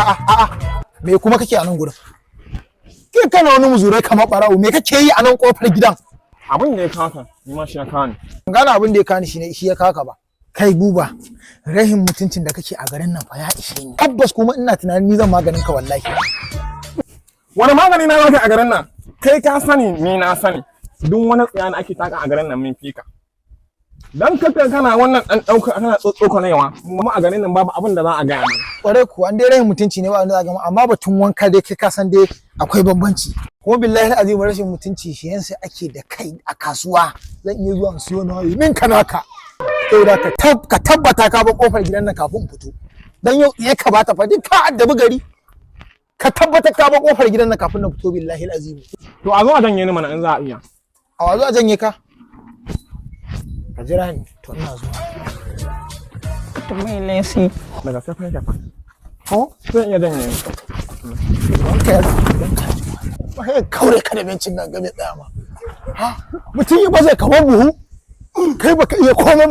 A'a, me kuma kake a nan gurin? Kai kana wani muzurai kamar barawo, me kake yi a nan kofar gidan? Abin da ya kaka ni ma shi ya kani. Gana abin da ya kani shi ya kaka ba. Kai buba, rahin mutuncin da kake a garin nan fa ya ishe ni. Tabbas kuma ina tunanin ni zan maganin ka wallahi. Wani magani na zaka a garin nan? Kai ka sani ni na sani. Duk wani tsaya da ake taka a garin nan min fika. Dan kaka kana wannan dan dauka kana tsotsoko newa. Kuma a garin nan babu abin da za a gaya mana. Kware ku an dai rahin mutunci ne ba wanda za ga amma batun wanka dai kai ka san dai akwai bambanci. Kuma billahi azim rashin mutunci shi yansa ake da kai a kasuwa. Zan iya zuwa in siyo na yi min kanaka. Saboda ka tabbata ka ba kofar gidan nan kafin fito. Dan yau ya kabata fa duk ka addabi gari. Ka tabbata ka ba kofar gidan nan kafin na fito billahi azim. To a zo a janye ni mana in za a iya. A wazo a janye ka? Ka jira ni to ina zuwa. To mai lesi. Daga sai fa fa. Ko sai iya janye ni. Wanka ya ba kai kaure ka da bencin nan game tsaya ma. Ha mutum ya baze kamar buhu kai baka iya komai